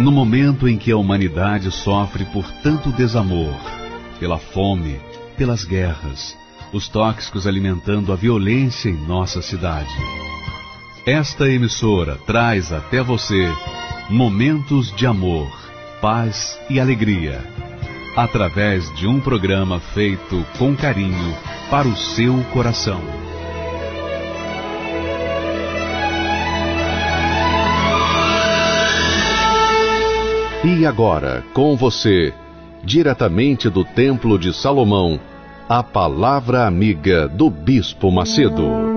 No momento em que a humanidade sofre por tanto desamor, pela fome, pelas guerras, os tóxicos alimentando a violência em nossa cidade. Esta emissora traz até você momentos de amor, paz e alegria, através de um programa feito com carinho para o seu coração. E agora, com você, diretamente do Templo de Salomão, a Palavra Amiga do Bispo Macedo.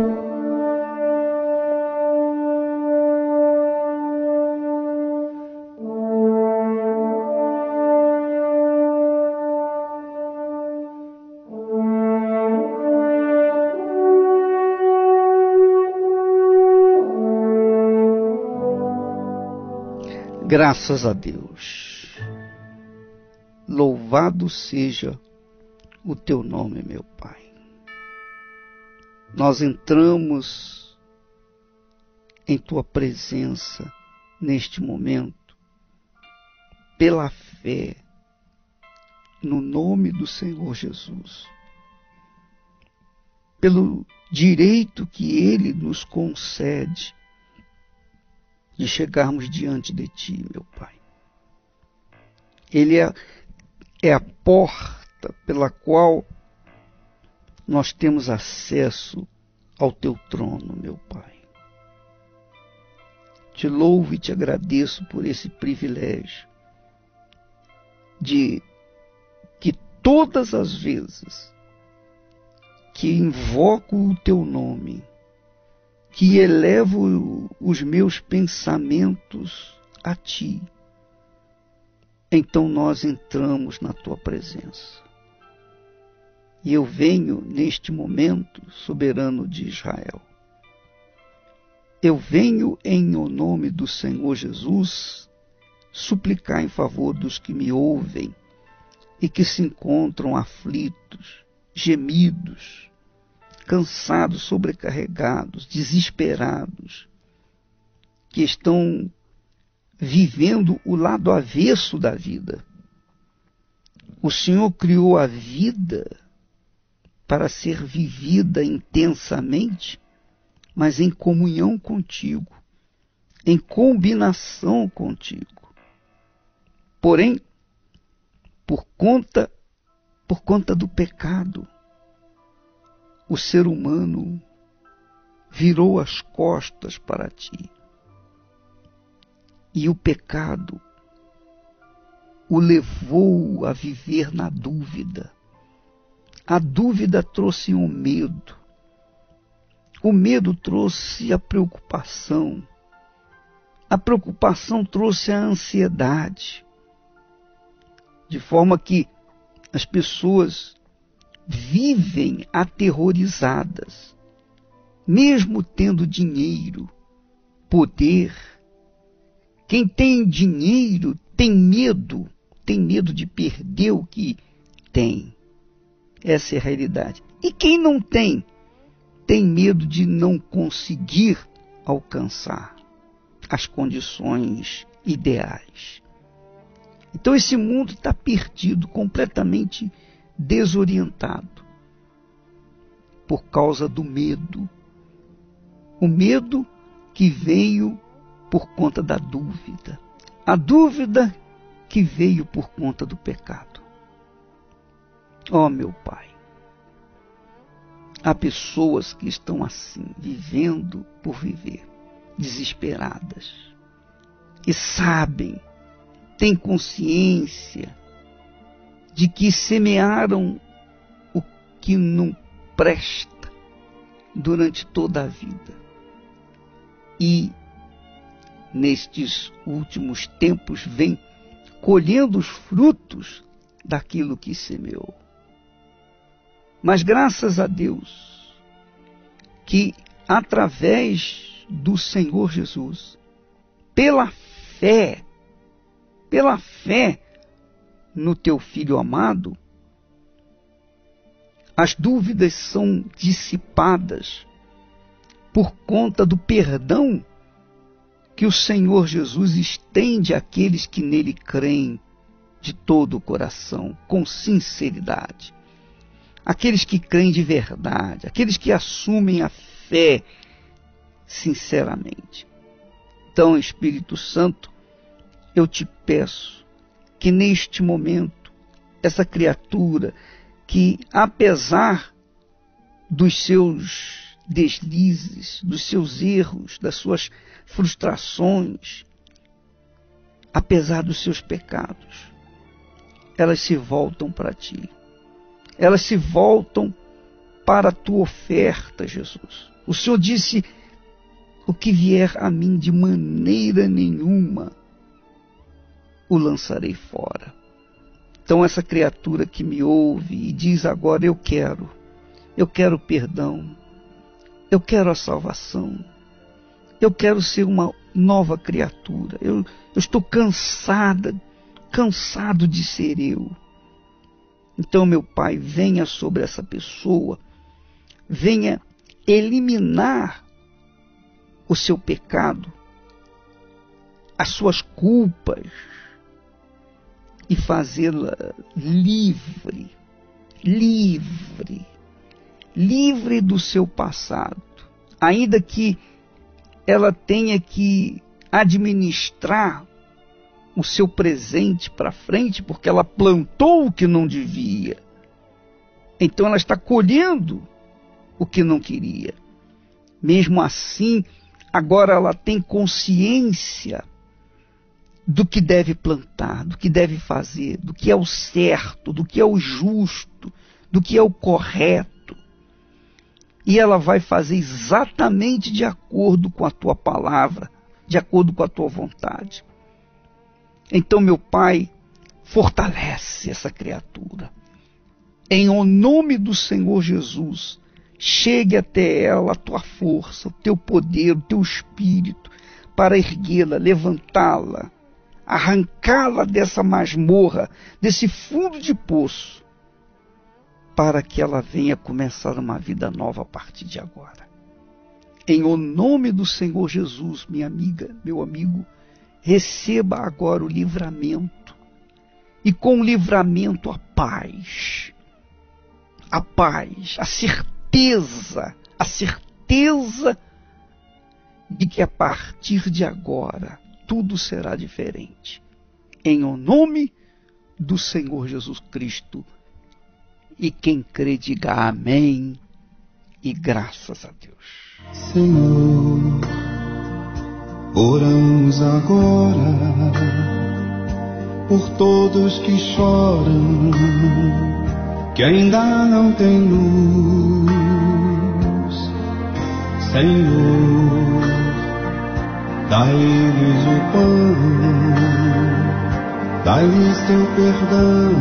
Graças a Deus. Louvado seja o teu nome, meu Pai. Nós entramos em tua presença neste momento, pela fé, no nome do Senhor Jesus, pelo direito que Ele nos concede de chegarmos diante de Ti, meu Pai. Ele é a porta pela qual nós temos acesso ao Teu trono, meu Pai. Te louvo e te agradeço por esse privilégio de que todas as vezes que invoco o Teu nome, que elevo os meus pensamentos a Ti, então nós entramos na Tua presença. E eu venho neste momento, soberano de Israel. Eu venho em o nome do Senhor Jesus suplicar em favor dos que me ouvem e que se encontram aflitos, gemidos, cansados, sobrecarregados, desesperados, que estão vivendo o lado avesso da vida. O Senhor criou a vida para ser vivida intensamente, mas em comunhão contigo, em combinação contigo. Porém, por conta do pecado, o ser humano virou as costas para Ti. E o pecado o levou a viver na dúvida. A dúvida trouxe o medo. O medo trouxe a preocupação. A preocupação trouxe a ansiedade. De forma que as pessoas vivem aterrorizadas, mesmo tendo dinheiro, poder. Quem tem dinheiro tem medo de perder o que tem. Essa é a realidade. E quem não tem medo de não conseguir alcançar as condições ideais. Então esse mundo está perdido, completamente desorientado, por causa do medo. O medo que veio por conta da dúvida. A dúvida que veio por conta do pecado. Ó, meu Pai, há pessoas que estão assim, vivendo por viver, desesperadas, e sabem, têm consciência de que semearam o que não presta durante toda a vida. E nestes últimos tempos vem colhendo os frutos daquilo que semeou. Mas graças a Deus que através do Senhor Jesus, pela fé no Teu Filho amado, as dúvidas são dissipadas por conta do perdão que o Senhor Jesus estende àqueles que nele creem de todo o coração, com sinceridade. Aqueles que creem de verdade, aqueles que assumem a fé sinceramente. Então, Espírito Santo, eu te peço que neste momento, essa criatura que, apesar dos seus deslizes, dos seus erros, das suas frustrações, apesar dos seus pecados, elas se voltam para ti. Elas se voltam para a tua oferta, Jesus. O Senhor disse: o que vier a mim de maneira nenhuma o lançarei fora. Então essa criatura que me ouve e diz agora: eu quero perdão, eu quero a salvação, eu quero ser uma nova criatura, eu estou cansado de ser eu. Então, meu Pai, venha sobre essa pessoa, venha eliminar o seu pecado, as suas culpas, e fazê-la livre do seu passado, ainda que ela tenha que administrar o seu presente para frente, porque ela plantou o que não devia. Então ela está colhendo o que não queria. Mesmo assim, agora ela tem consciência do que deve plantar, do que deve fazer, do que é o certo, do que é o justo, do que é o correto. E ela vai fazer exatamente de acordo com a tua palavra, de acordo com a tua vontade. Então, meu Pai, fortalece essa criatura. Em o nome do Senhor Jesus, chegue até ela a tua força, o teu poder, o teu espírito, para erguê-la, levantá-la, arrancá-la dessa masmorra, desse fundo de poço, para que ela venha começar uma vida nova a partir de agora. Em o nome do Senhor Jesus, minha amiga, meu amigo, receba agora o livramento, e com o livramento a paz, a certeza de que a partir de agora tudo será diferente. Em o nome do Senhor Jesus Cristo. E quem crê, diga amém e graças a Deus. Senhor, oramos agora por todos que choram, que ainda não têm luz. Senhor, dai-lhes o pão, dai-lhes teu perdão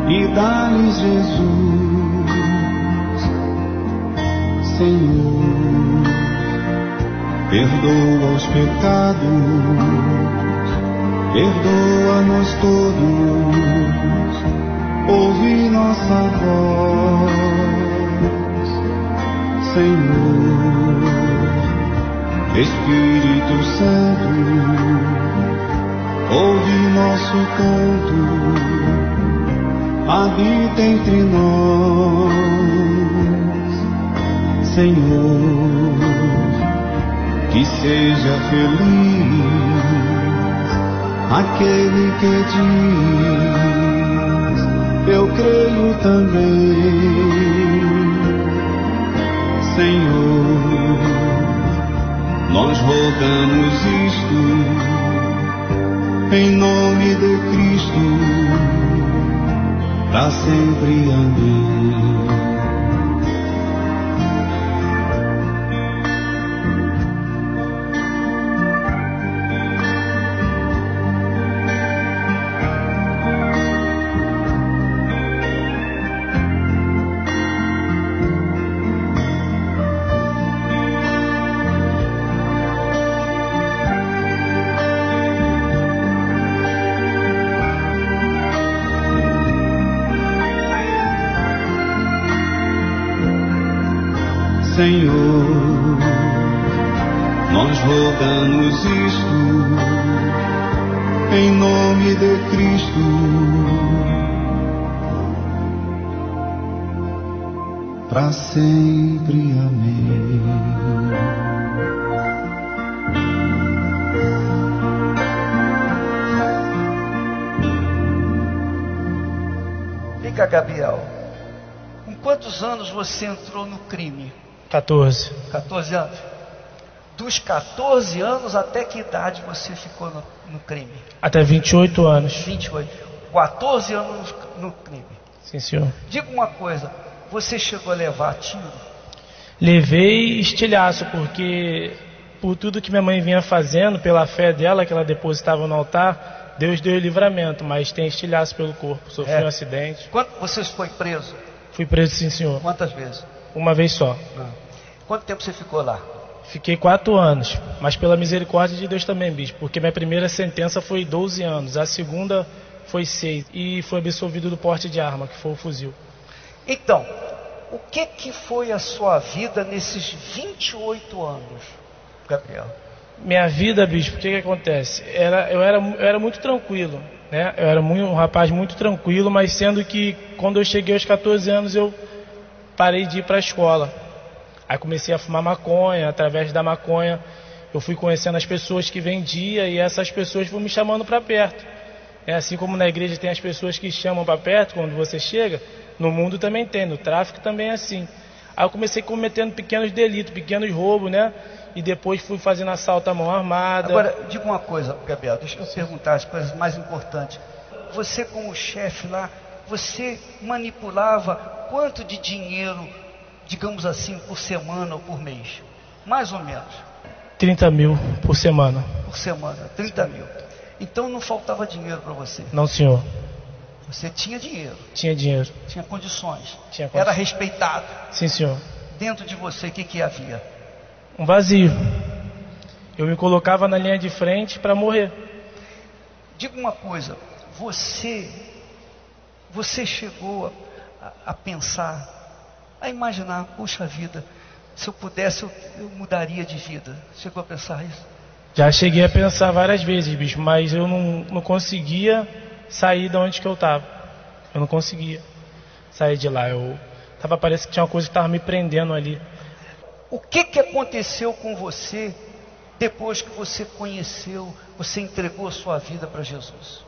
e dá-lhes Jesus. Senhor, perdoa os pecados, perdoa-nos todos, ouve nossa voz. Senhor, Espírito Santo, ouve nosso canto, habita entre nós. Senhor, que seja feliz aquele que diz: eu creio também. Senhor, nós rogamos isto em nome de Cristo, para sempre. Amém. Senhor, nós rogamos isto em nome de Cristo. Para sempre, amém. Vem cá, Gabriel. Com quantos anos você entrou no crime? 14. 14 anos? Dos 14 anos até que idade você ficou no crime? Até 28 anos. 28. 14 anos no crime. Sim, senhor. Diga uma coisa, você chegou a levar tiro? Levei estilhaço, porque por tudo que minha mãe vinha fazendo, pela fé dela, que ela depositava no altar, Deus deu o livramento, mas tem estilhaço pelo corpo. Sofri um acidente. Quando você foi preso? Fui preso, sim, senhor. Quantas vezes? Uma vez só. Quanto tempo você ficou lá? Fiquei 4 anos, mas pela misericórdia de Deus também, bispo, porque minha primeira sentença foi 12 anos, a segunda foi 6, e foi absolvido do porte de arma, que foi o fuzil. Então, o que foi a sua vida nesses 28 anos, Gabriel? Minha vida, bispo, o que acontece? Eu era muito tranquilo, né? Eu era um rapaz muito tranquilo, mas sendo que quando eu cheguei aos 14 anos eu parei de ir para a escola. Aí comecei a fumar maconha, através da maconha eu fui conhecendo as pessoas que vendiam e essas pessoas foram me chamando para perto. Assim como na igreja tem as pessoas que chamam para perto quando você chega, no mundo também tem, no tráfico também é assim. Aí eu comecei cometendo pequenos delitos, pequenos roubos, né? E depois fui fazendo assalto à mão armada. Agora, diga uma coisa, Gabriel, deixa eu perguntar as coisas mais importantes. Você como chefe lá, você manipulava quanto de dinheiro, digamos assim, por semana ou por mês? Mais ou menos. 30 mil por semana. Por semana, 30 mil. Então não faltava dinheiro para você? Não, senhor. Você tinha dinheiro? Tinha dinheiro. Tinha condições? Tinha condições. Era respeitado? Sim, senhor. Dentro de você, o que havia? Um vazio. Eu me colocava na linha de frente para morrer. Diga uma coisa, você chegou a pensar, a imaginar, puxa vida, se eu pudesse eu mudaria de vida. Chegou a pensar isso? Já cheguei a pensar várias vezes, bicho, mas eu não conseguia sair de onde que eu estava. Eu não conseguia sair de lá. Parece que tinha uma coisa que estava me prendendo ali. O que aconteceu com você depois que você conheceu, você entregou a sua vida para Jesus?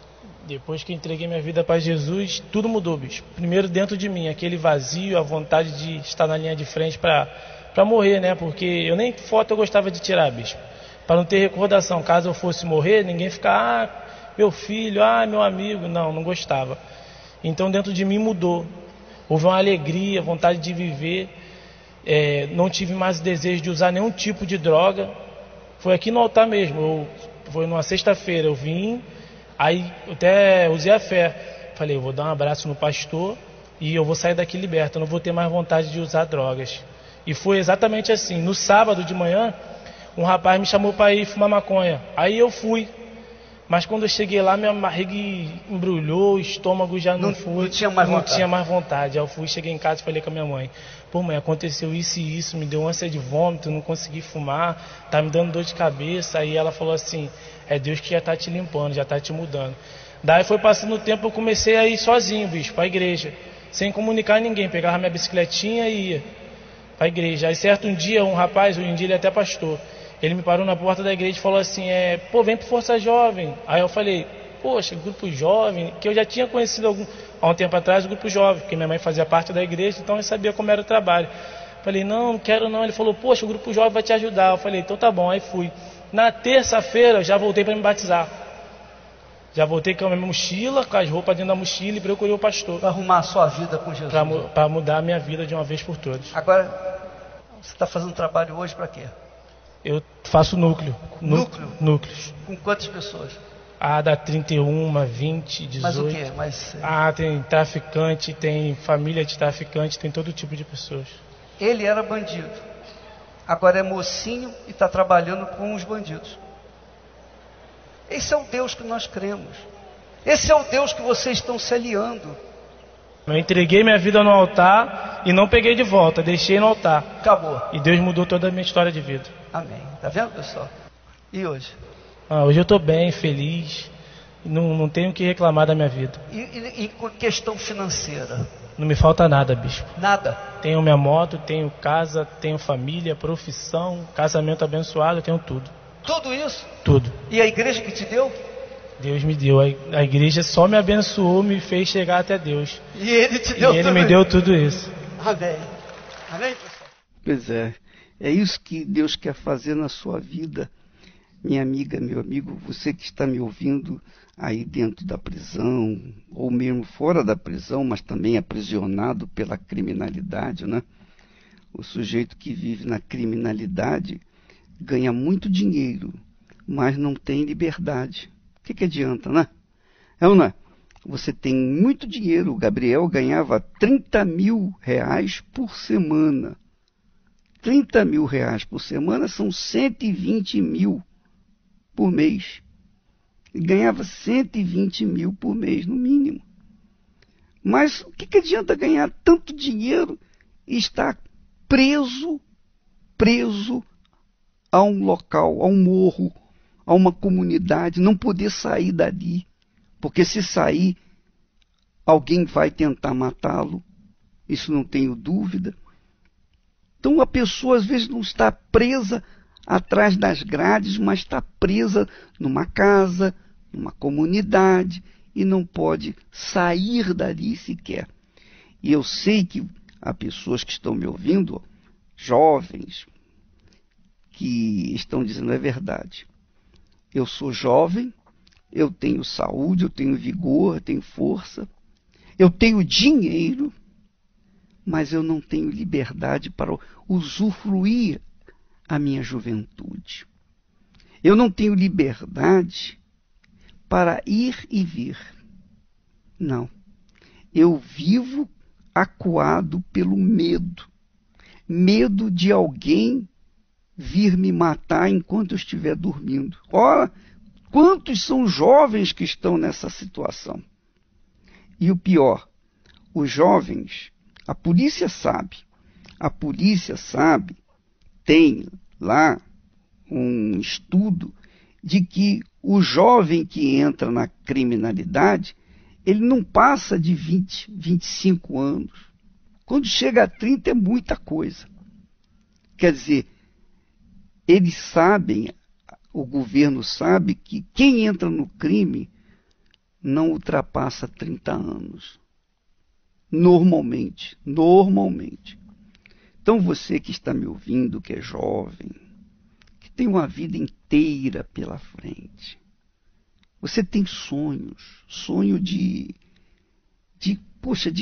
Depois que entreguei minha vida para Jesus, tudo mudou, bicho. Primeiro dentro de mim, aquele vazio, a vontade de estar na linha de frente para morrer, né? Porque eu nem foto eu gostava de tirar, bicho. Para não ter recordação, caso eu fosse morrer, ninguém ficar, meu filho, meu amigo. Não gostava. Então dentro de mim mudou. Houve uma alegria, vontade de viver. Não tive mais o desejo de usar nenhum tipo de droga. Foi aqui no altar mesmo. Foi numa sexta-feira, eu vim, aí eu até usei a fé. Falei, eu vou dar um abraço no pastor e eu vou sair daqui liberto. Eu não vou ter mais vontade de usar drogas. E foi exatamente assim. No sábado de manhã, um rapaz me chamou para ir fumar maconha. Aí eu fui. Mas quando eu cheguei lá, minha barriga embrulhou, o estômago já não foi. Não tinha mais vontade. Não tinha mais vontade. Aí eu fui, cheguei em casa e falei com a minha mãe. Pô, mãe, aconteceu isso e isso, me deu ânsia de vômito, não consegui fumar, tá me dando dor de cabeça. Aí ela falou assim, é Deus que já tá te limpando, já tá te mudando. Daí foi passando o tempo, eu comecei a ir sozinho, bicho, pra igreja. Sem comunicar a ninguém, pegava minha bicicletinha e ia pra igreja. Aí certo um dia, um rapaz, hoje em dia ele é até pastor, ele me parou na porta da igreja e falou assim, vem pro Força Jovem. Aí eu falei, poxa, grupo jovem, que eu já tinha conhecido há um tempo atrás o grupo jovem, porque minha mãe fazia parte da igreja, então eu sabia como era o trabalho. Falei, não quero não. Ele falou, poxa, o grupo jovem vai te ajudar. Eu falei, então tá bom, aí fui. Na terça-feira eu já voltei para me batizar. Já voltei com a minha mochila, com as roupas dentro da mochila e procurei o pastor. Para arrumar a sua vida com Jesus. Para mudar a minha vida de uma vez por todas. Agora, você está fazendo trabalho hoje para quê? Eu faço núcleo. Núcleo? Núcleos. Com quantas pessoas? Dá 31, 20, 18. Mas o quê? Tem traficante, tem família de traficante, tem todo tipo de pessoas. Ele era bandido. Agora é mocinho e está trabalhando com os bandidos. Esse é o Deus que nós cremos. Esse é o Deus que vocês estão se aliando. Eu entreguei minha vida no altar e não peguei de volta, deixei no altar. Acabou. E Deus mudou toda a minha história de vida. Amém. Tá vendo, pessoal? E hoje? Hoje eu estou bem, feliz, não tenho o que reclamar da minha vida. E com questão financeira? Não me falta nada, bispo. Nada? Tenho minha moto, tenho casa, tenho família, profissão, casamento abençoado, tenho tudo. Tudo isso? Tudo. E a igreja que te deu? Deus me deu. A igreja só me abençoou, me fez chegar até Deus. E Ele te deu tudo. E Ele me deu tudo isso. Amém. Amém, pessoal? Pois é isso que Deus quer fazer na sua vida. Minha amiga, meu amigo, você que está me ouvindo aí dentro da prisão, ou mesmo fora da prisão, mas também aprisionado pela criminalidade, né? O sujeito que vive na criminalidade ganha muito dinheiro, mas não tem liberdade. O que adianta, né? É ou não é? Você tem muito dinheiro. O Gabriel ganhava 30 mil reais por semana. 30 mil reais por semana são 120 mil por mês. Ele ganhava 120 mil por mês, no mínimo. Mas o que adianta ganhar tanto dinheiro e estar preso a um local, a um morro, a uma comunidade, não poder sair dali? Porque se sair, alguém vai tentar matá-lo. Isso não tenho dúvida. Então a pessoa às vezes não está presa atrás das grades, mas está presa numa casa, numa comunidade, e não pode sair dali sequer. E eu sei que há pessoas que estão me ouvindo, jovens, que estão dizendo: é verdade. Eu sou jovem, eu tenho saúde, eu tenho vigor, eu tenho força, eu tenho dinheiro, mas eu não tenho liberdade para usufruir a minha juventude. Eu não tenho liberdade para ir e vir. Não. Eu vivo acuado pelo medo. Medo de alguém vir me matar enquanto eu estiver dormindo. Ora, quantos são jovens que estão nessa situação? E o pior, os jovens, a polícia sabe, tem lá um estudo de que o jovem que entra na criminalidade, ele não passa de 20, 25 anos. Quando chega a 30 é muita coisa. Quer dizer, eles sabem, o governo sabe que quem entra no crime não ultrapassa 30 anos. Normalmente. Então você que está me ouvindo, que é jovem, que tem uma vida inteira pela frente, você tem sonho de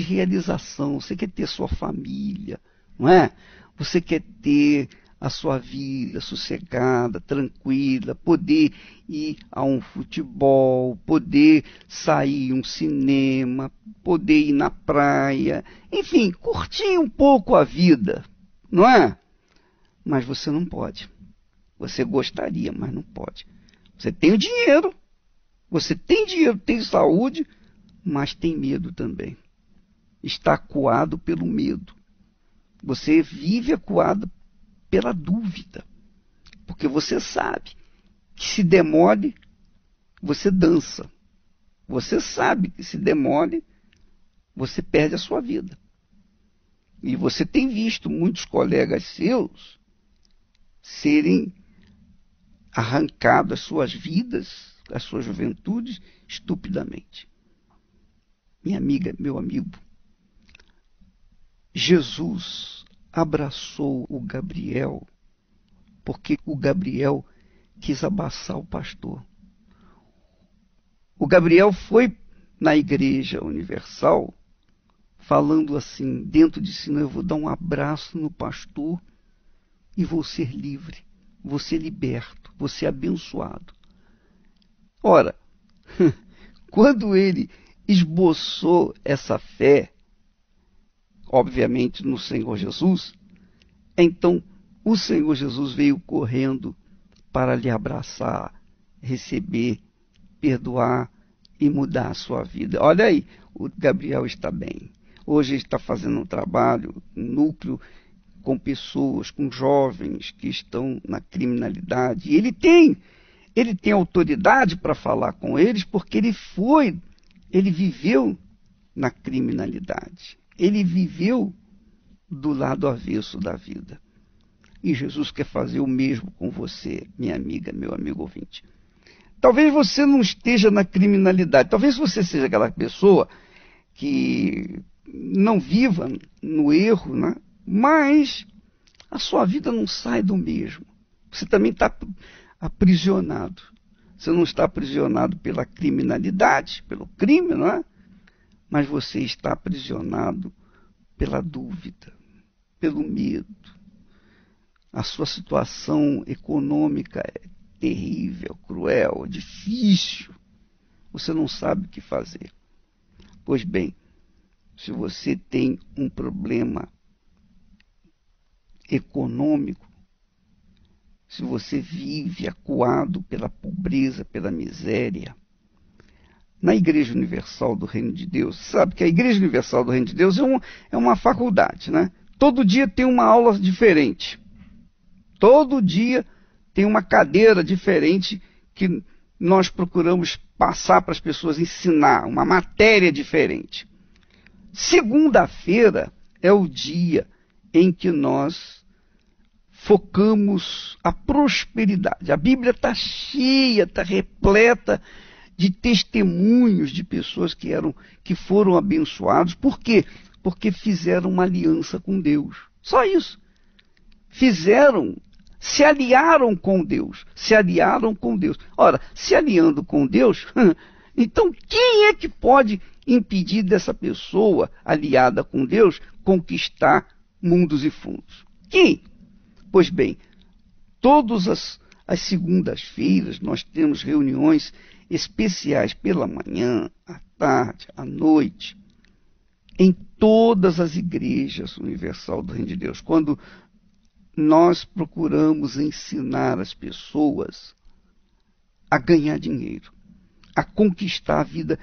realização. Você quer ter sua família, não é? Você quer ter a sua vida sossegada, tranquila, poder ir a um futebol, poder sair a um cinema, poder ir na praia, enfim, curtir um pouco a vida, não é? Mas você não pode. Você gostaria, mas não pode. Você tem o dinheiro, tem saúde, mas tem medo também. Está acuado pelo medo. Você vive acuado pela dúvida, porque você sabe que se demole, você dança. Você sabe que se demole, você perde a sua vida. E você tem visto muitos colegas seus serem arrancados as suas vidas, as suas juventudes, estupidamente. Minha amiga, meu amigo, Jesus abraçou o Gabriel, porque o Gabriel quis abraçar o pastor. O Gabriel foi na Igreja Universal falando assim, dentro de si: eu vou dar um abraço no pastor e vou ser livre, vou ser liberto, vou ser abençoado. Ora, quando ele esboçou essa fé, obviamente no Senhor Jesus, então o Senhor Jesus veio correndo para lhe abraçar, receber, perdoar e mudar a sua vida. Olha aí, o Gabriel está bem. Hoje ele está fazendo um trabalho, um núcleo com pessoas, com jovens que estão na criminalidade. E ele tem autoridade para falar com eles, porque ele viveu na criminalidade. Ele viveu do lado avesso da vida. E Jesus quer fazer o mesmo com você, minha amiga, meu amigo ouvinte. Talvez você não esteja na criminalidade, talvez você seja aquela pessoa que não viva no erro, né? Mas a sua vida não sai do mesmo. Você também está aprisionado. Você não está aprisionado pela criminalidade, pelo crime, não é? Mas você está aprisionado pela dúvida, pelo medo. A sua situação econômica é terrível, cruel, difícil. Você não sabe o que fazer. Pois bem, se você tem um problema econômico, se você vive acuado pela pobreza, pela miséria, na Igreja Universal do Reino de Deus, sabe que a Igreja Universal do Reino de Deus é uma faculdade, né? Todo dia tem uma aula diferente. Todo dia tem uma cadeira diferente que nós procuramos passar para as pessoas, ensinar, uma matéria diferente. Segunda-feira é o dia em que nós focamos a prosperidade. A Bíblia está cheia, está repleta de testemunhos de pessoas que foram abençoados. Por quê? Porque fizeram uma aliança com Deus. Só isso. Se aliaram com Deus. Se aliaram com Deus. Ora, se aliando com Deus, então quem é que pode impedir dessa pessoa aliada com Deus conquistar mundos e fundos? Quem? Pois bem, todas as segundas-feiras nós temos reuniões especiais pela manhã, à tarde, à noite, em todas as igrejas Universal do Reino de Deus, quando nós procuramos ensinar as pessoas a ganhar dinheiro, a conquistar a vida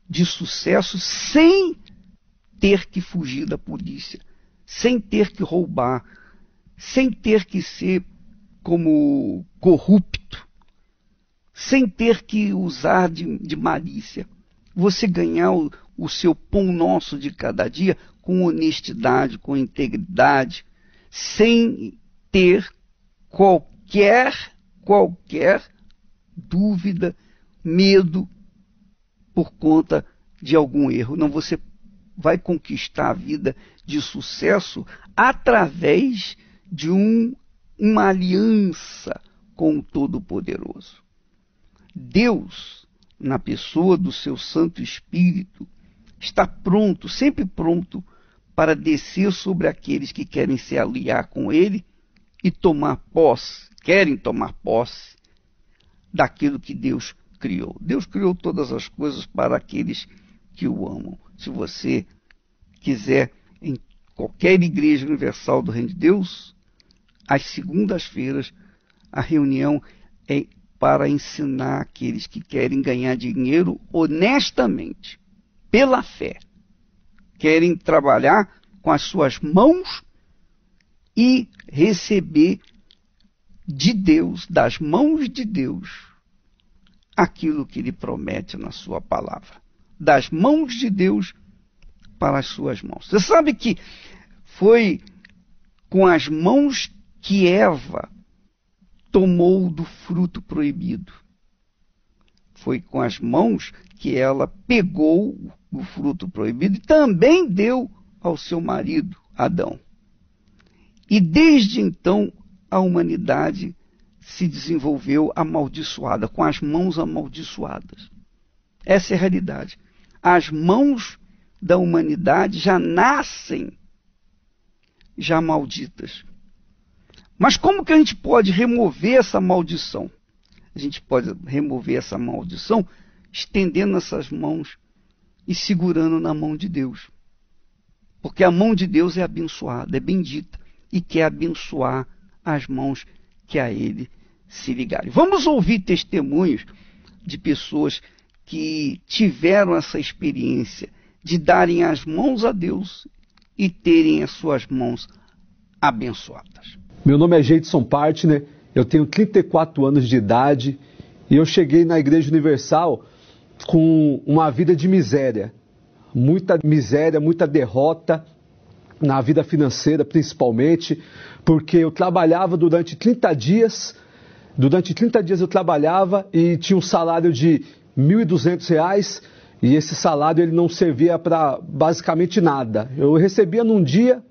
de sucesso sem ter que fugir da polícia, sem ter que roubar, sem ter que ser como corrupto, sem ter que usar de malícia. Você ganhar o seu pão nosso de cada dia com honestidade, com integridade, sem ter qualquer dúvida, medo por conta de algum erro. Não, você vai conquistar a vida de sucesso através de uma aliança com o Todo-Poderoso. Deus, na pessoa do seu Santo Espírito, está pronto, sempre pronto, para descer sobre aqueles que querem se aliar com Ele e querem tomar posse daquilo que Deus criou. Deus criou todas as coisas para aqueles que o amam. Se você quiser, em qualquer igreja universal do Reino de Deus, às segundas-feiras, a reunião é para ensinar aqueles que querem ganhar dinheiro honestamente, pela fé. Querem trabalhar com as suas mãos e receber de Deus, das mãos de Deus, aquilo que Ele promete na sua palavra. Das mãos de Deus para as suas mãos. Você sabe que foi com as mãos que Eva tomou do fruto proibido. Foi com as mãos que ela pegou o fruto proibido e também deu ao seu marido, Adão. E desde então a humanidade se desenvolveu amaldiçoada, com as mãos amaldiçoadas. Essa é a realidade. As mãos da humanidade já nascem já malditas. Mas como que a gente pode remover essa maldição? A gente pode remover essa maldição estendendo essas mãos e segurando na mão de Deus. Porque a mão de Deus é abençoada, é bendita, e quer abençoar as mãos que a Ele se ligarem. Vamos ouvir testemunhos de pessoas que tiveram essa experiência de darem as mãos a Deus e terem as suas mãos abençoadas. Meu nome é Geidson Partner, eu tenho 34 anos de idade e eu cheguei na Igreja Universal com uma vida de miséria, muita derrota na vida financeira principalmente, porque eu trabalhava durante 30 dias eu trabalhava e tinha um salário de R$ 1.200 e esse salário ele não servia para basicamente nada. Eu recebia num dia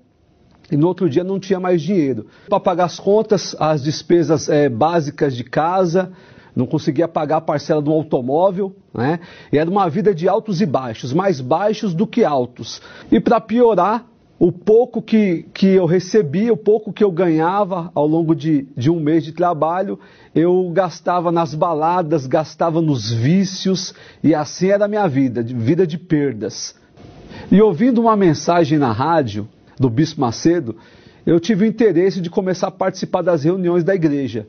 e no outro dia não tinha mais dinheiro. Para pagar as contas, as despesas básicas de casa, não conseguia pagar a parcela de um automóvel, né? E era uma vida de altos e baixos, mais baixos do que altos. E para piorar, o pouco que eu recebia, o pouco que eu ganhava ao longo de um mês de trabalho, eu gastava nas baladas, gastava nos vícios, e assim era a minha vida de perdas. E ouvindo uma mensagem na rádio do Bispo Macedo, eu tive o interesse de começar a participar das reuniões da igreja.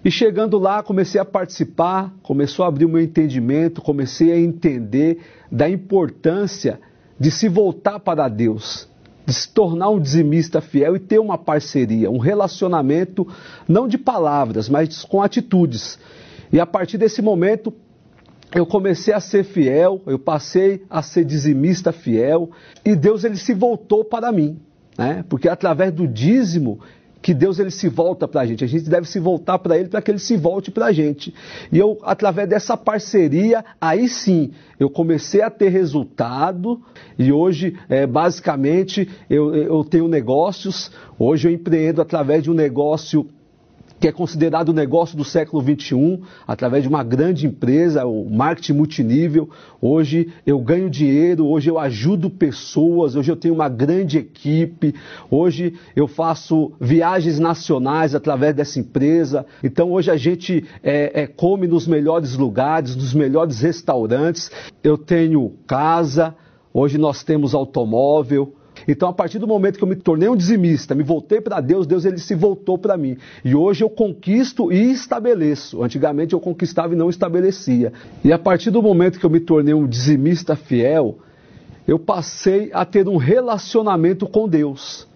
E chegando lá, comecei a participar, começou a abrir o meu entendimento, comecei a entender da importância de se voltar para Deus, de se tornar um dizimista fiel e ter uma parceria, um relacionamento, não de palavras, mas com atitudes. E a partir desse momento, eu comecei a ser fiel, eu passei a ser dizimista fiel, e Deus ele se voltou para mim, né? Porque é através do dízimo que Deus ele se volta para a gente deve se voltar para Ele para que Ele se volte para a gente. E eu, através dessa parceria, aí sim, eu comecei a ter resultado, e hoje, basicamente, eu tenho negócios, hoje eu empreendo através de um negócio que é considerado o negócio do século XXI, através de uma grande empresa, o marketing multinível. Hoje eu ganho dinheiro, hoje eu ajudo pessoas, hoje eu tenho uma grande equipe, hoje eu faço viagens nacionais através dessa empresa. Então hoje a gente come nos melhores lugares, nos melhores restaurantes. Eu tenho casa, hoje nós temos automóvel. Então, a partir do momento que eu me tornei um dizimista, me voltei para Deus, Deus ele se voltou para mim. E hoje eu conquisto e estabeleço. Antigamente eu conquistava e não estabelecia. E a partir do momento que eu me tornei um dizimista fiel, eu passei a ter um relacionamento com Deus.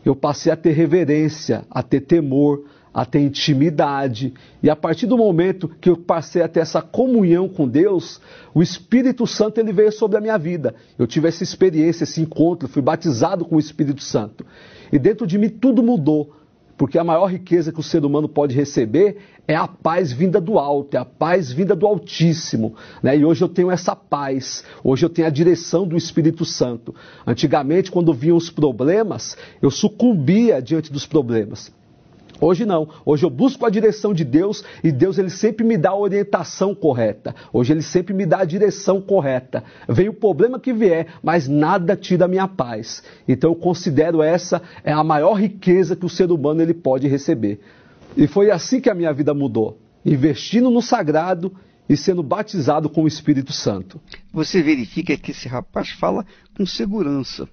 Eu passei a ter reverência, a ter temor, a ter intimidade. E a partir do momento que eu passei a ter essa comunhão com Deus, o Espírito Santo ele veio sobre a minha vida. Eu tive essa experiência, esse encontro, fui batizado com o Espírito Santo. E dentro de mim tudo mudou, porque a maior riqueza que o ser humano pode receber é a paz vinda do alto, é a paz vinda do Altíssimo, né? E hoje eu tenho essa paz, hoje eu tenho a direção do Espírito Santo. Antigamente, quando vinham os problemas, eu sucumbia diante dos problemas. Hoje não, hoje eu busco a direção de Deus e Deus ele sempre me dá a orientação correta, hoje ele sempre me dá a direção correta. Vem o problema que vier, mas nada tira a minha paz. Então eu considero essa a maior riqueza que o ser humano ele pode receber. E foi assim que a minha vida mudou, investindo no sagrado e sendo batizado com o Espírito Santo. Você verifica que esse rapaz fala com segurança,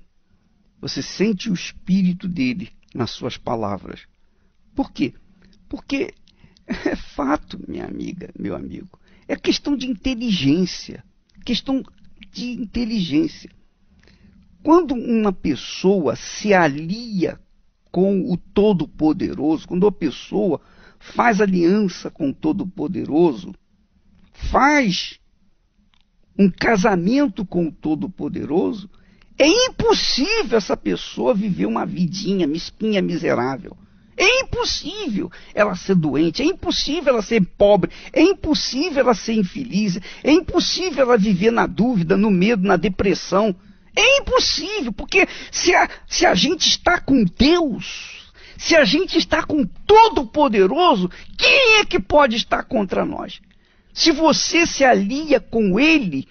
você sente o espírito dele nas suas palavras. Por quê? Porque é fato, minha amiga, meu amigo. É questão de inteligência. Questão de inteligência. Quando uma pessoa se alia com o Todo-Poderoso, quando a pessoa faz aliança com o Todo-Poderoso, faz um casamento com o Todo-Poderoso, é impossível essa pessoa viver uma vidinha mesquinha, miserável. É impossível ela ser doente, é impossível ela ser pobre, é impossível ela ser infeliz, é impossível ela viver na dúvida, no medo, na depressão. É impossível, porque se a gente está com Deus, se a gente está com Todo-Poderoso, quem é que pode estar contra nós? Se você se alia com Ele,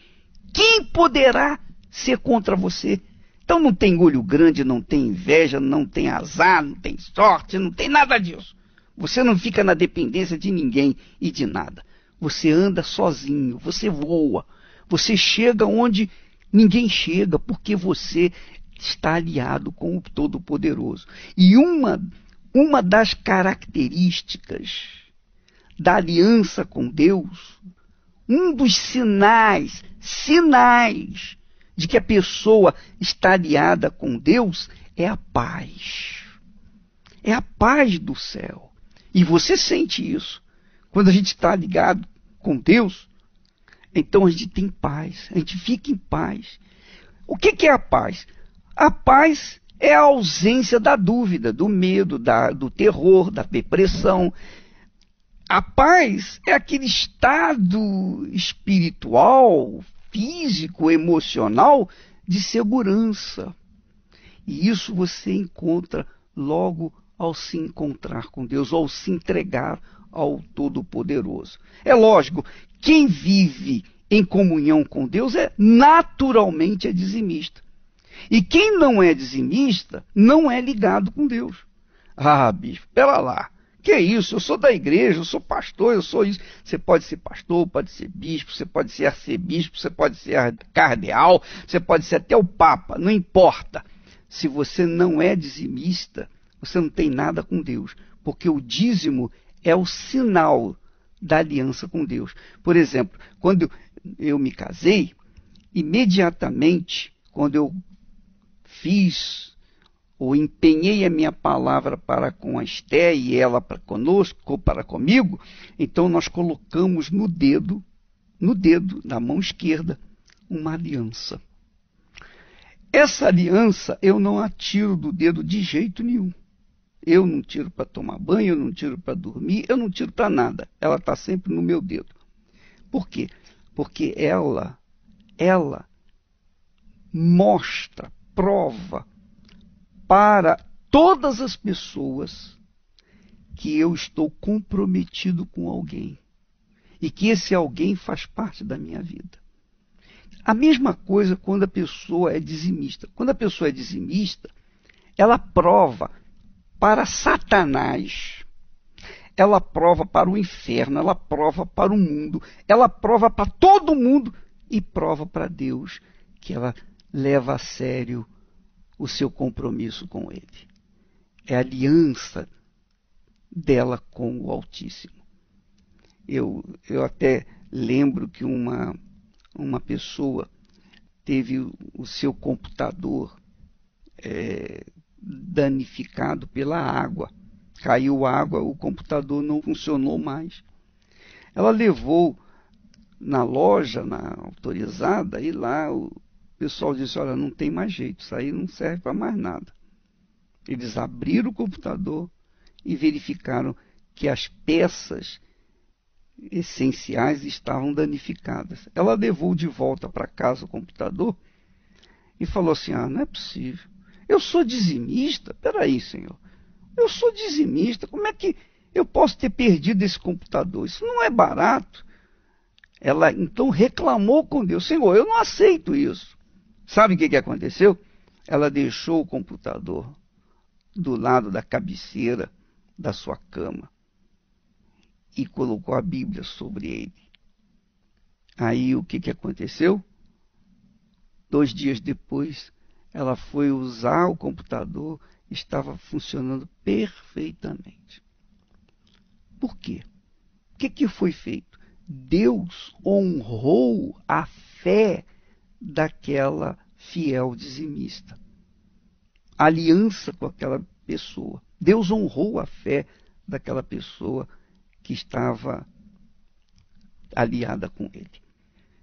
quem poderá ser contra você? Então não tem olho grande, não tem inveja, não tem azar, não tem sorte, não tem nada disso. Você não fica na dependência de ninguém e de nada. Você anda sozinho, você voa, você chega onde ninguém chega, porque você está aliado com o Todo-Poderoso. E uma das características da aliança com Deus, um dos sinais de que a pessoa está aliada com Deus é a paz. É a paz do céu. E você sente isso. Quando a gente está ligado com Deus, então a gente tem paz, a gente fica em paz. O que é a paz? A paz é a ausência da dúvida, do medo, do terror, da depressão. A paz é aquele estado espiritual, físico, emocional de segurança. E isso você encontra logo ao se encontrar com Deus, ao se entregar ao Todo-Poderoso. É lógico, quem vive em comunhão com Deus naturalmente é dizimista. E quem não é dizimista não é ligado com Deus. Ah, bispo, pera lá. Que é isso? Eu sou da igreja, eu sou pastor, eu sou isso. Você pode ser pastor, pode ser bispo, você pode ser arcebispo, você pode ser cardeal, você pode ser até o papa, não importa. Se você não é dizimista, você não tem nada com Deus, porque o dízimo é o sinal da aliança com Deus. Por exemplo, quando eu me casei, imediatamente, quando eu fiz ou empenhei a minha palavra para com a Esté e ela para conosco, ou para comigo, então nós colocamos no dedo, na mão esquerda, uma aliança. Essa aliança eu não a tiro do dedo de jeito nenhum. Eu não tiro para tomar banho, eu não tiro para dormir, eu não tiro para nada. Ela está sempre no meu dedo. Por quê? Porque ela mostra, prova para todas as pessoas que eu estou comprometido com alguém e que esse alguém faz parte da minha vida. A mesma coisa quando a pessoa é dizimista. Quando a pessoa é dizimista, ela prova para Satanás, ela prova para o inferno, ela prova para o mundo, ela prova para todo mundo e prova para Deus que ela leva a sério o seu compromisso com Ele. É a aliança dela com o Altíssimo. Eu até lembro que uma pessoa teve o seu computador danificado pela água. Caiu água, o computador não funcionou mais. Ela levou na loja, na autorizada, e lá o pessoal disse, olha, não tem mais jeito, isso aí não serve para mais nada. Eles abriram o computador e verificaram que as peças essenciais estavam danificadas. Ela levou de volta para casa o computador e falou assim, não é possível. Eu sou dizimista? Peraí, senhor. Eu sou dizimista, como é que eu posso ter perdido esse computador? Isso não é barato. Ela então reclamou com Deus, Senhor, eu não aceito isso. Sabe o que aconteceu? Ela deixou o computador do lado da cabeceira da sua cama e colocou a Bíblia sobre ele. Aí o que aconteceu? 2 dias depois, ela foi usar o computador, estava funcionando perfeitamente. Por quê? O que foi feito? Deus honrou a fé daquela fiel dizimista. A aliança com aquela pessoa. Deus honrou a fé daquela pessoa que estava aliada com ele.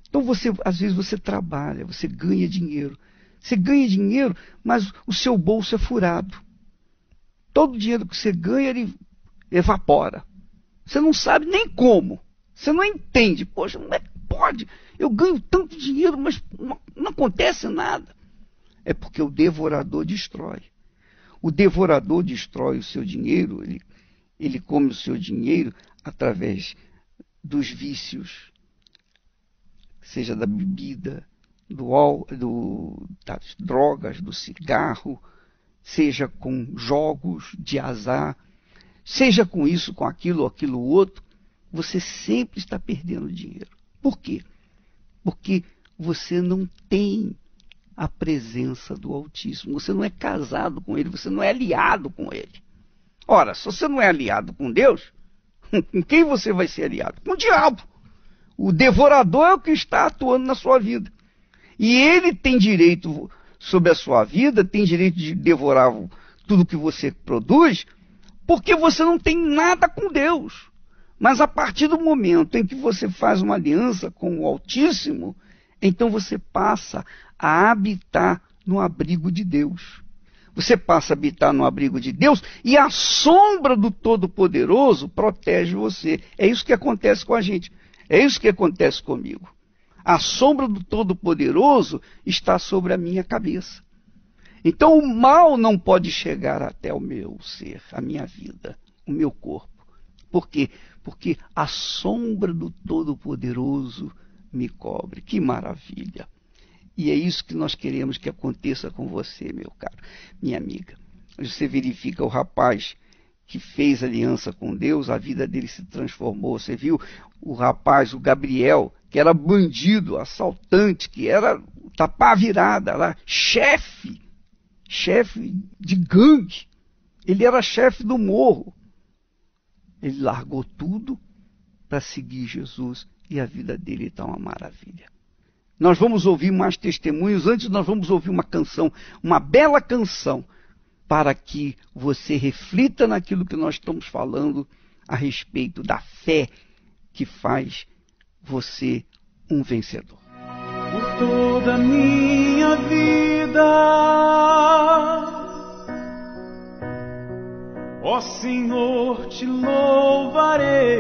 Então às vezes você trabalha, você ganha dinheiro. Você ganha dinheiro, mas o seu bolso é furado. Todo o dinheiro que você ganha, ele evapora. Você não sabe nem como. Você não entende. Poxa, como é que pode? Eu ganho tanto dinheiro, mas não acontece nada. É porque o devorador destrói. O devorador destrói o seu dinheiro, ele come o seu dinheiro através dos vícios, seja da bebida, das drogas, do cigarro, seja com jogos de azar, seja com isso, com aquilo ou aquilo outro, você sempre está perdendo dinheiro. Por quê? Porque você não tem a presença do Altíssimo, você não é casado com Ele, você não é aliado com Ele. Ora, se você não é aliado com Deus, com quem você vai ser aliado? Com o diabo. O devorador é o que está atuando na sua vida. E ele tem direito sobre a sua vida, tem direito de devorar tudo que você produz, porque você não tem nada com Deus. Mas a partir do momento em que você faz uma aliança com o Altíssimo, então você passa a habitar no abrigo de Deus. Você passa a habitar no abrigo de Deus e a sombra do Todo-Poderoso protege você. É isso que acontece com a gente. É isso que acontece comigo. A sombra do Todo-Poderoso está sobre a minha cabeça. Então o mal não pode chegar até o meu ser, a minha vida, o meu corpo. Por quê? Porque a sombra do Todo-Poderoso me cobre. Que maravilha! E é isso que nós queremos que aconteça com você, meu caro, minha amiga. Você verifica o rapaz que fez aliança com Deus, a vida dele se transformou. Você viu o rapaz, o Gabriel, que era bandido, assaltante, que era tapar virada lá, chefe de gangue. Ele era chefe do morro. Ele largou tudo para seguir Jesus e a vida dele está uma maravilha. Nós vamos ouvir mais testemunhos. Antes nós vamos ouvir uma canção, uma bela canção, para que você reflita naquilo que nós estamos falando a respeito da fé que faz você um vencedor. Por toda a minha vida, ó Senhor, te louvarei,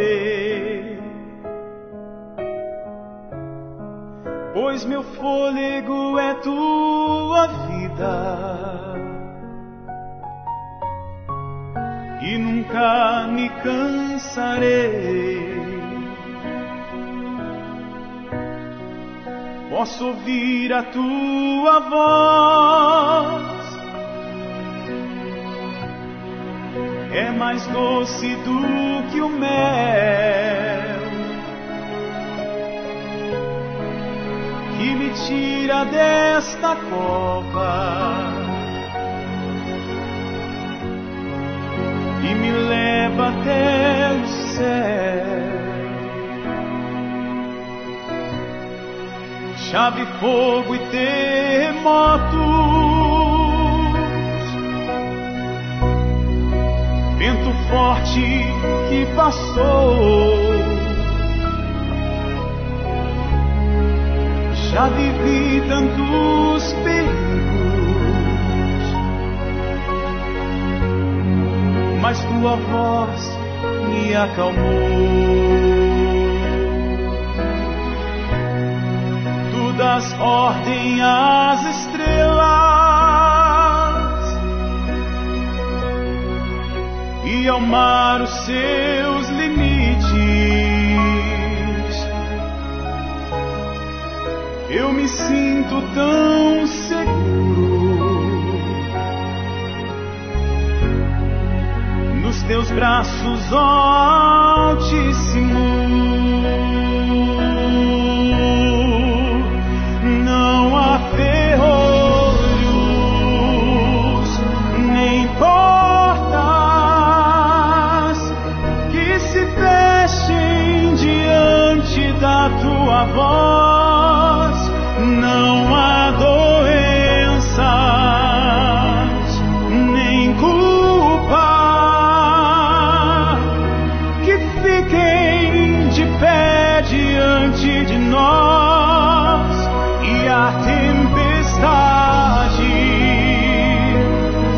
pois meu fôlego é tua vida e nunca me cansarei. Posso ouvir a tua voz, é mais doce do que o mel, que me tira desta cova e me leva até o céu. Chave, fogo e terremotos, vento forte que passou. Já vivi tantos perigos, mas tua voz me acalmou. Tu das ordem às estrelas e ao mar os seus limites. Eu me sinto tão seguro nos teus braços, ó Altíssimo. Não há ferrolhos nem portas que se fechem diante da tua voz. Não há doenças nem culpa que fiquem de pé diante de nós. E a tempestade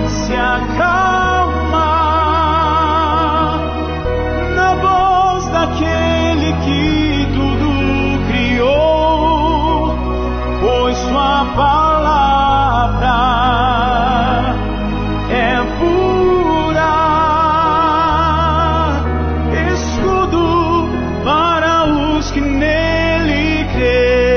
se acalma na voz daquele que tudo criou, pois sua palavra é pura, escudo para os que nele creem.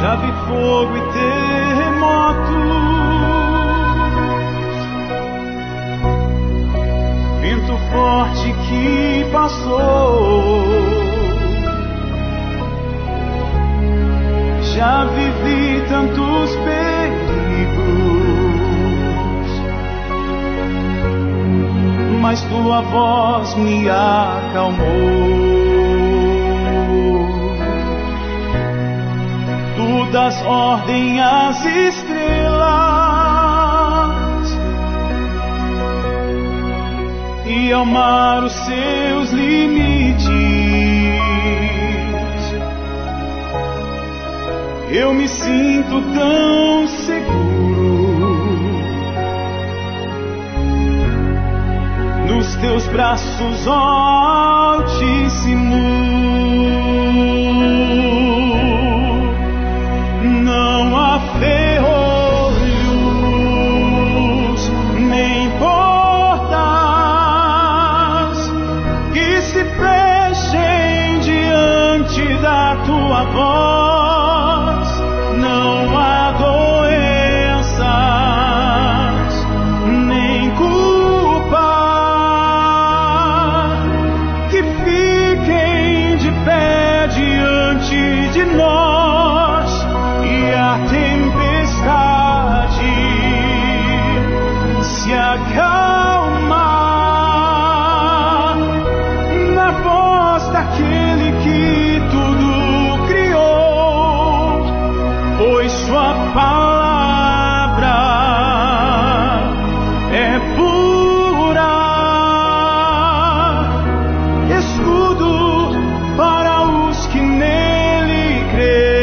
Já vi fogo e terremotos, vento forte que passou. já vivi tantos perigos, mas tua voz me acalmou. Tu das ordem às estrelas e ao mar os seus limites. Eu me sinto tão seguro nos teus braços, ó Altíssimo. Não há ferrolhos nem portas que se fechem diante da tua voz. Não há doenças nem culpa que fiquem de pé diante de nós. E a tempestade se acalma na voz daquele que tudo criou, pois sua palavra é pura, escudo para os que nele creem.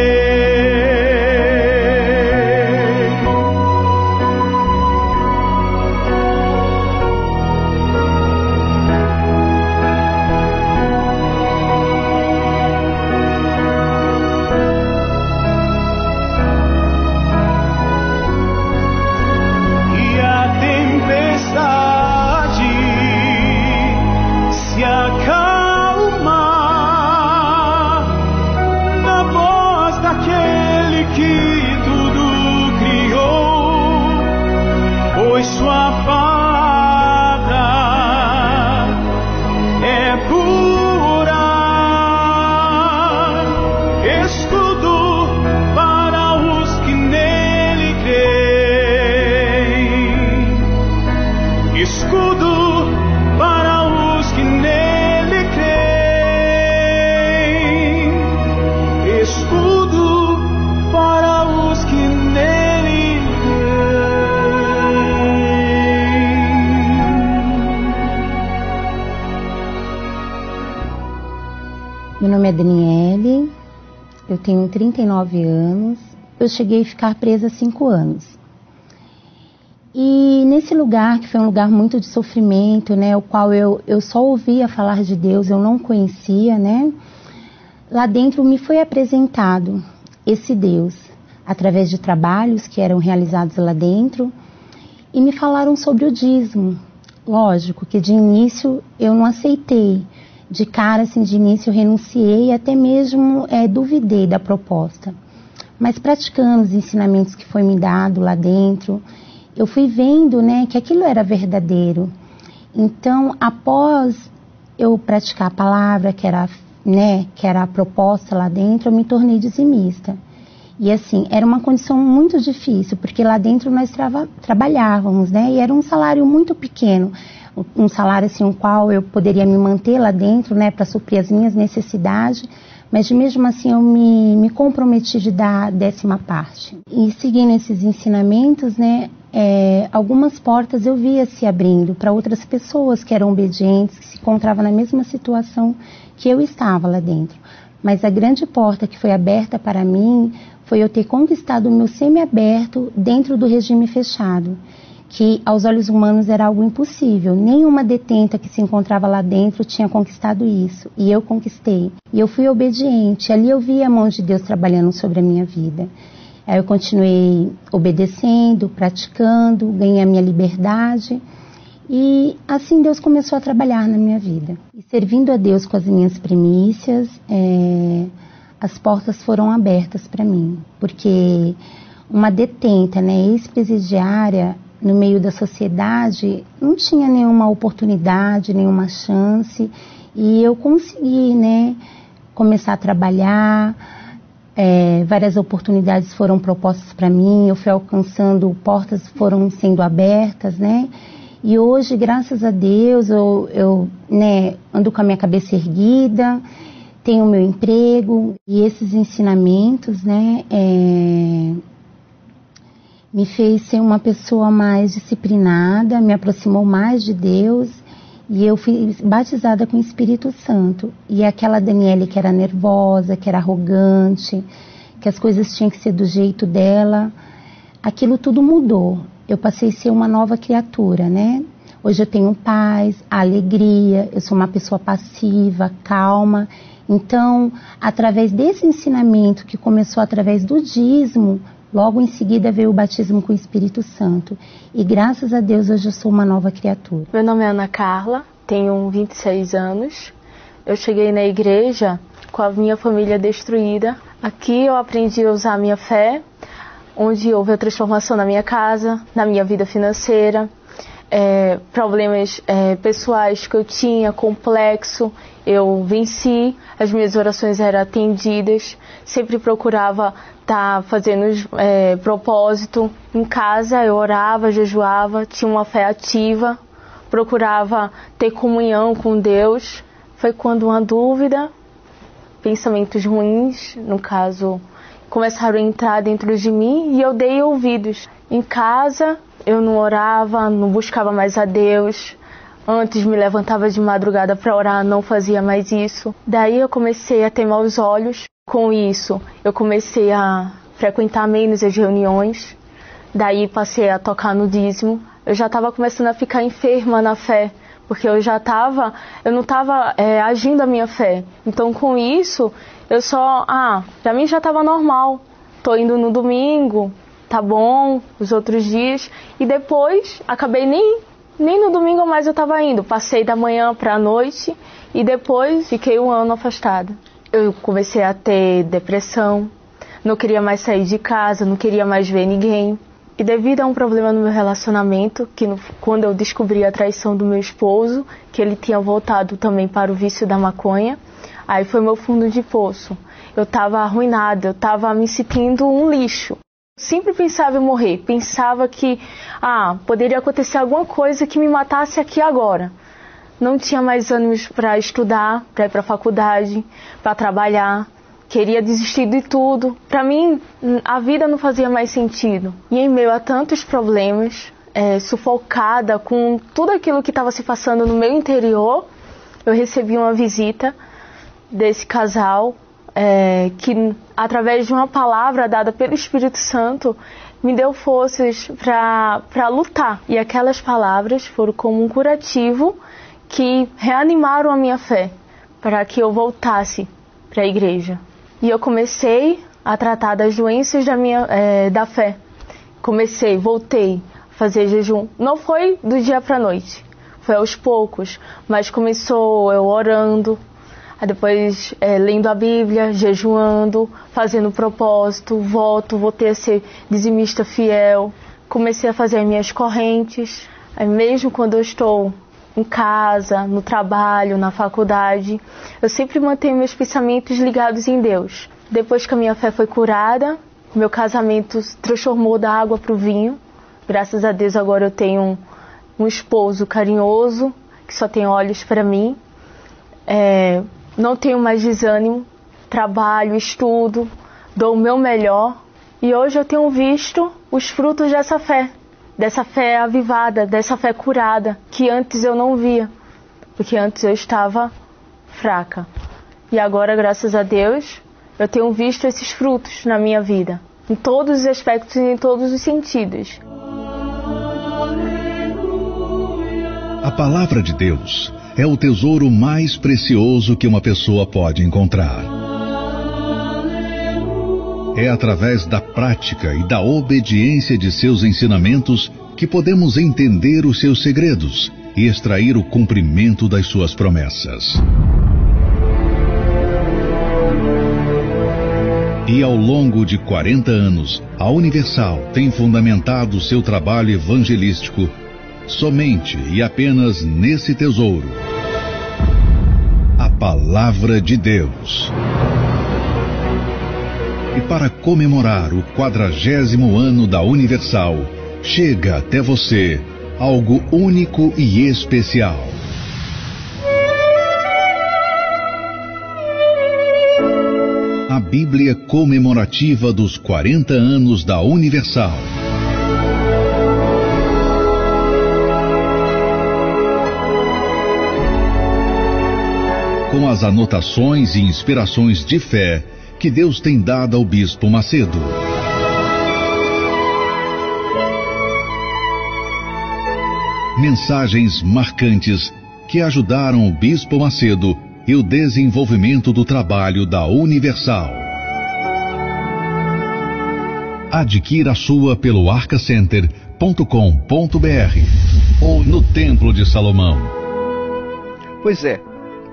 Meu nome é Daniele, eu tenho 39 anos, eu cheguei a ficar presa há 5 anos. E nesse lugar, que foi um lugar muito de sofrimento, né, o qual eu só ouvia falar de Deus, eu não conhecia, né, lá dentro me foi apresentado esse Deus, através de trabalhos que eram realizados lá dentro, e me falaram sobre o dízimo. Lógico que de início eu não aceitei. De cara, assim, de início eu renunciei e até mesmo duvidei da proposta. Mas praticando os ensinamentos que foi me dado lá dentro, eu fui vendo, né, que aquilo era verdadeiro. Então, após eu praticar a palavra, que era a proposta lá dentro, eu me tornei dizimista. E assim, era uma condição muito difícil, porque lá dentro nós trabalhávamos, né, e era um salário muito pequeno. Um salário assim, o qual eu poderia me manter lá dentro, né, para suprir as minhas necessidades, mas mesmo assim eu me comprometi de dar a 10ª parte. E seguindo esses ensinamentos, né, algumas portas eu via se abrindo para outras pessoas que eram obedientes, que se encontravam na mesma situação que eu estava lá dentro. Mas a grande porta que foi aberta para mim foi eu ter conquistado o meu semiaberto dentro do regime fechado, que aos olhos humanos era algo impossível. Nenhuma detenta que se encontrava lá dentro tinha conquistado isso, e eu conquistei. E eu fui obediente, ali eu vi a mão de Deus trabalhando sobre a minha vida. Aí eu continuei obedecendo, praticando, ganhei a minha liberdade, e assim Deus começou a trabalhar na minha vida. E servindo a Deus com as minhas primícias, as portas foram abertas para mim, porque uma detenta, né, ex-presidiária, no meio da sociedade, não tinha nenhuma oportunidade, nenhuma chance, e eu consegui, né, começar a trabalhar, várias oportunidades foram propostas para mim, eu fui alcançando, portas foram sendo abertas, né? E hoje, graças a Deus, eu ando com a minha cabeça erguida, tenho o meu emprego, e esses ensinamentos, né, me fez ser uma pessoa mais disciplinada, me aproximou mais de Deus, e eu fui batizada com o Espírito Santo. E aquela Daniele que era nervosa, que era arrogante, que as coisas tinham que ser do jeito dela, aquilo tudo mudou. Eu passei a ser uma nova criatura, né? Hoje eu tenho paz, alegria, eu sou uma pessoa passiva, calma. Então, através desse ensinamento que começou através do dízimo, logo em seguida veio o batismo com o Espírito Santo. E graças a Deus hoje eu sou uma nova criatura. Meu nome é Ana Carla, tenho 26 anos. Eu cheguei na igreja com a minha família destruída. Aqui eu aprendi a usar a minha fé, onde houve a transformação na minha casa, na minha vida financeira, problemas pessoais que eu tinha, complexo, eu venci, as minhas orações eram atendidas, sempre procurava estar fazendo propósito. Em casa eu orava, jejuava, tinha uma fé ativa, procurava ter comunhão com Deus. Foi quando uma dúvida, pensamentos ruins, no caso, começaram a entrar dentro de mim e eu dei ouvidos. Em casa eu não orava, não buscava mais a Deus. Antes me levantava de madrugada para orar, não fazia mais isso. Daí eu comecei a ter maus olhos. Com isso, eu comecei a frequentar menos as reuniões. Daí passei a tocar no dízimo. Eu já estava começando a ficar enferma na fé, porque eu não estava agindo a minha fé. Então com isso, para mim já estava normal. Tô indo no domingo, tá bom, os outros dias. E depois, acabei nem no domingo mais eu estava indo. Passei da manhã para a noite e depois fiquei 1 ano afastada. Eu comecei a ter depressão, não queria mais sair de casa, não queria mais ver ninguém. E devido a um problema no meu relacionamento, quando eu descobri a traição do meu esposo, que ele tinha voltado também para o vício da maconha, aí foi meu fundo de poço. Eu estava arruinada, eu estava me sentindo um lixo. Sempre pensava em morrer, pensava que poderia acontecer alguma coisa que me matasse aqui agora. Não tinha mais ânimos para estudar, para ir para a faculdade, para trabalhar. Queria desistir de tudo. Para mim, a vida não fazia mais sentido. E em meio a tantos problemas, sufocada com tudo aquilo que estava se passando no meu interior, eu recebi uma visita desse casal que, através de uma palavra dada pelo Espírito Santo, me deu forças para lutar. E aquelas palavras foram como um curativo que reanimaram a minha fé, para que eu voltasse para a igreja. E eu comecei a tratar das doenças da fé. Voltei a fazer jejum. Não foi do dia para a noite, foi aos poucos, mas começou eu orando, depois lendo a Bíblia, jejuando, fazendo propósito, voltei a ser dizimista fiel, comecei a fazer as minhas correntes. Mesmo quando eu estou em casa, no trabalho, na faculdade, eu sempre mantenho meus pensamentos ligados em Deus. Depois que a minha fé foi curada, meu casamento se transformou da água para o vinho. Graças a Deus agora eu tenho um esposo carinhoso, que só tem olhos para mim. Não tenho mais desânimo, trabalho, estudo, dou o meu melhor. E hoje eu tenho visto os frutos dessa fé avivada, dessa fé curada, que antes eu não via, porque antes eu estava fraca. E agora, graças a Deus, eu tenho visto esses frutos na minha vida, em todos os aspectos e em todos os sentidos. A palavra de Deus é o tesouro mais precioso que uma pessoa pode encontrar. É através da prática e da obediência de seus ensinamentos que podemos entender os seus segredos e extrair o cumprimento das suas promessas. E ao longo de 40 anos, a Universal tem fundamentado seu trabalho evangelístico somente e apenas nesse tesouro: a Palavra de Deus. E para comemorar o 40º ano da Universal, chega até você algo único e especial. A Bíblia comemorativa dos 40 anos da Universal. Com as anotações e inspirações de fé que Deus tem dado ao Bispo Macedo. Mensagens marcantes que ajudaram o Bispo Macedo e o desenvolvimento do trabalho da Universal. Adquira a sua pelo arcacenter.com.br ou no Templo de Salomão. Pois é,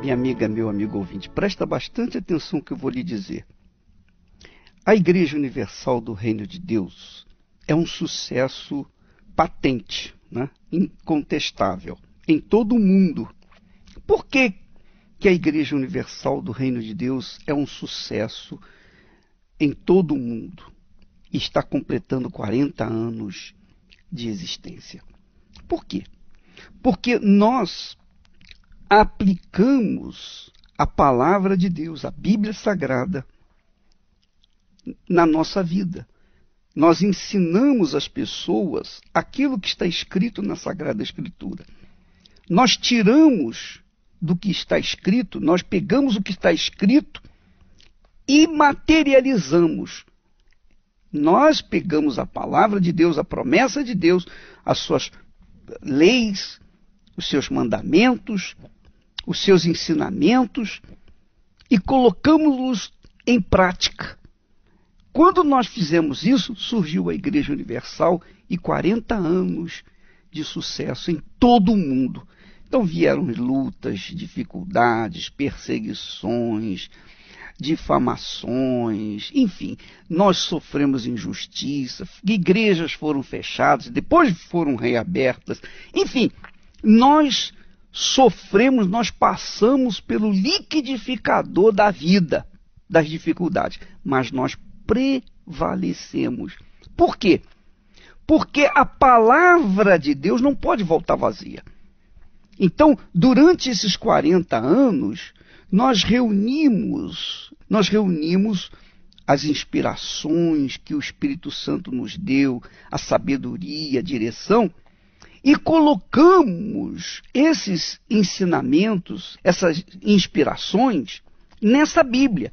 minha amiga, meu amigo ouvinte, presta bastante atenção no que eu vou lhe dizer. A Igreja Universal do Reino de Deus é um sucesso patente, né? Incontestável, em todo o mundo. Por que a Igreja Universal do Reino de Deus é um sucesso em todo o mundo e está completando 40 anos de existência? Por quê? Porque nós aplicamos a palavra de Deus, a Bíblia Sagrada, na nossa vida. Nós ensinamos às pessoas aquilo que está escrito na Sagrada Escritura. Nós tiramos do que está escrito, nós pegamos o que está escrito e materializamos. Nós pegamos a palavra de Deus, a promessa de Deus, as suas leis, os seus mandamentos, os seus ensinamentos e colocamos-los em prática. Quando nós fizemos isso, surgiu a Igreja Universal e 40 anos de sucesso em todo o mundo. Então vieram lutas, dificuldades, perseguições, difamações, enfim, nós sofremos injustiça, igrejas foram fechadas, depois foram reabertas, enfim, nós sofremos, nós passamos pelo liquidificador da vida, das dificuldades, mas nós prevalecemos. Por quê? Porque a palavra de Deus não pode voltar vazia. Então, durante esses 40 anos, nós reunimos as inspirações que o Espírito Santo nos deu, a sabedoria, a direção, e colocamos esses ensinamentos, essas inspirações, nessa Bíblia.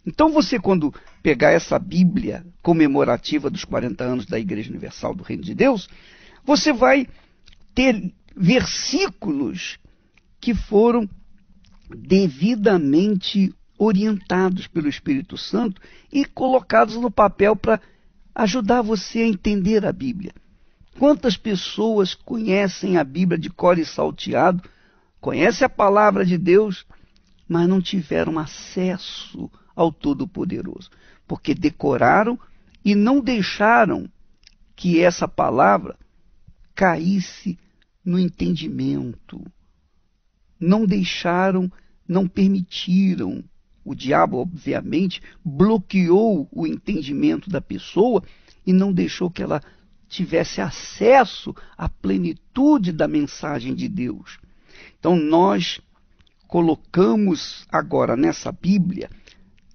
Então você, quando pegar essa Bíblia comemorativa dos 40 anos da Igreja Universal do Reino de Deus, você vai ter versículos que foram devidamente orientados pelo Espírito Santo e colocados no papel para ajudar você a entender a Bíblia. Quantas pessoas conhecem a Bíblia de cor e salteado, conhecem a palavra de Deus, mas não tiveram acesso ao Todo-Poderoso, porque decoraram e não deixaram que essa palavra caísse no entendimento. Não deixaram, não permitiram. O diabo, obviamente, bloqueou o entendimento da pessoa e não deixou que ela tivesse acesso à plenitude da mensagem de Deus. Então nós colocamos agora nessa Bíblia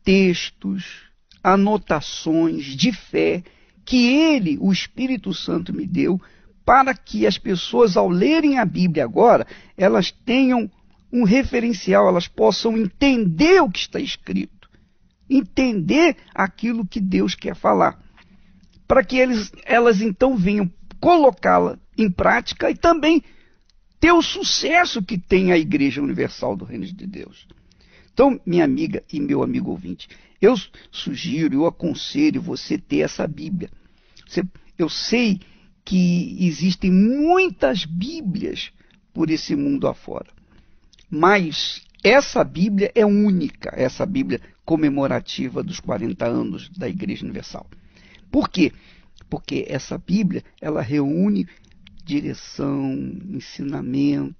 textos, anotações de fé que ele, o Espírito Santo, me deu para que as pessoas, ao lerem a Bíblia agora, elas tenham um referencial, elas possam entender o que está escrito, entender aquilo que Deus quer falar, para que elas então venham colocá-la em prática e também ter o sucesso que tem a Igreja Universal do Reino de Deus. Então, minha amiga e meu amigo ouvinte, eu sugiro, eu aconselho você ter essa Bíblia. Eu sei que existem muitas Bíblias por esse mundo afora, mas essa Bíblia é única, essa Bíblia comemorativa dos 40 anos da Igreja Universal. Por quê? Porque essa Bíblia, ela reúne direção, ensinamento,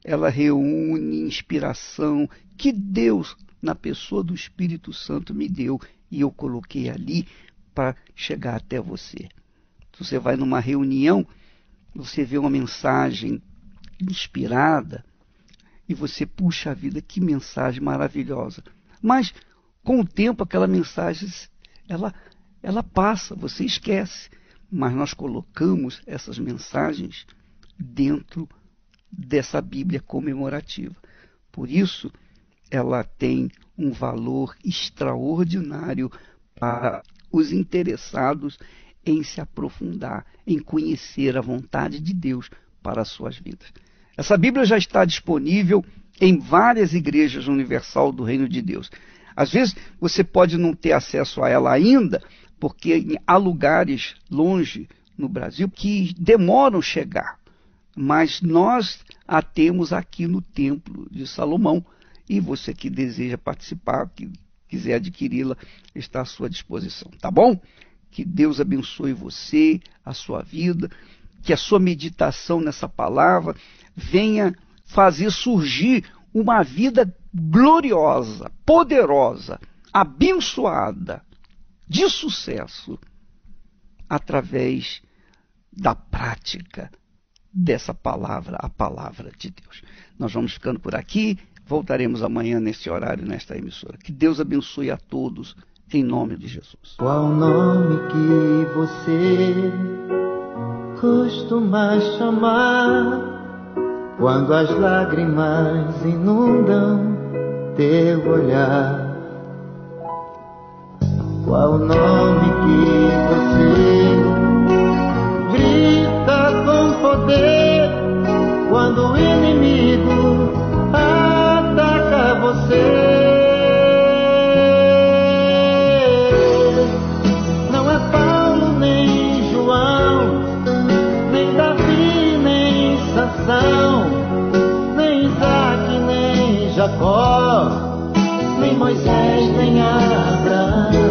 ela reúne inspiração que Deus, na pessoa do Espírito Santo, me deu e eu coloquei ali para chegar até você. Você vai numa reunião, você vê uma mensagem inspirada e você, puxa a vida, que mensagem maravilhosa. Mas com o tempo aquela mensagem ela passa, você esquece. Mas nós colocamos essas mensagens dentro dessa Bíblia comemorativa. Por isso, ela tem um valor extraordinário para os interessados em se aprofundar, em conhecer a vontade de Deus para as suas vidas. Essa Bíblia já está disponível em várias igrejas universal do Reino de Deus. Às vezes você pode não ter acesso a ela ainda, porque há lugares longe no Brasil que demoram a chegar. Mas nós a temos aqui no Templo de Salomão. E você que deseja participar, que quiser adquiri-la, está à sua disposição. Tá bom? Que Deus abençoe você, a sua vida, que a sua meditação nessa palavra venha fazer surgir uma vida gloriosa, poderosa, abençoada, de sucesso, através da prática dessa palavra, a palavra de Deus. Nós vamos ficando por aqui, voltaremos amanhã nesse horário, nesta emissora. Que Deus abençoe a todos, em nome de Jesus. Qual o nome que você costuma chamar quando as lágrimas inundam teu olhar? Qual o nome que você grita com poder quando o inimigo ataca você? Não é Paulo, nem João, nem Davi, nem Sansão, nem Isaac, nem Jacó, nem Moisés, nem Abraão.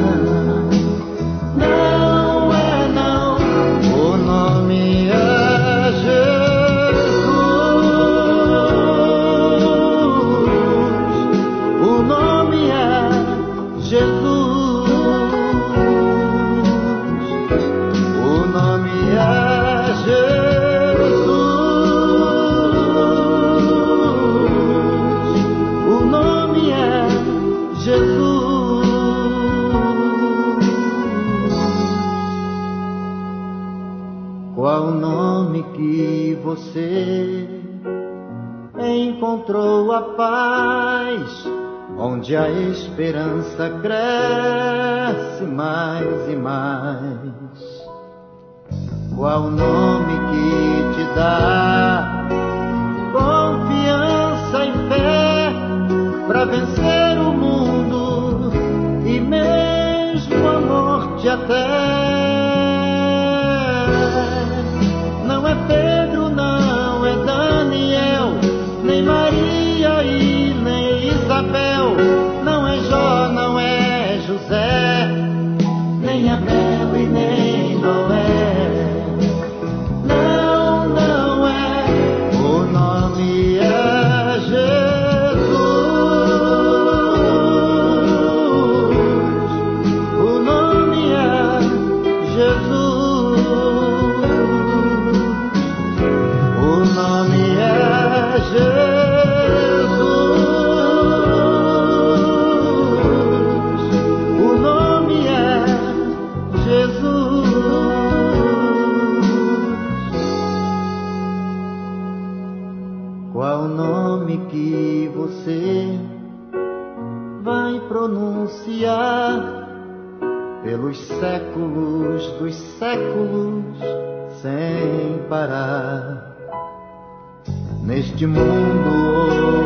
Não é não, o nome é Jesus, o nome é Jesus, o nome é Jesus, o nome é Jesus. Qual o nome que você encontrou a paz, onde a esperança cresce mais e mais? Qual o nome que te dá confiança e fé para vencer o mundo e mesmo a morte até? Não é Pedro, não é Daniel, nem Maria e nem Isabel, não é Jó, não é José, nem Abel e nem Noé. Não, não é, o nome é Jesus, o nome é Jesus. O nome é Jesus, o nome é Jesus. Qual o nome que você vai pronunciar pelos séculos dos séculos sem parar? Neste mundo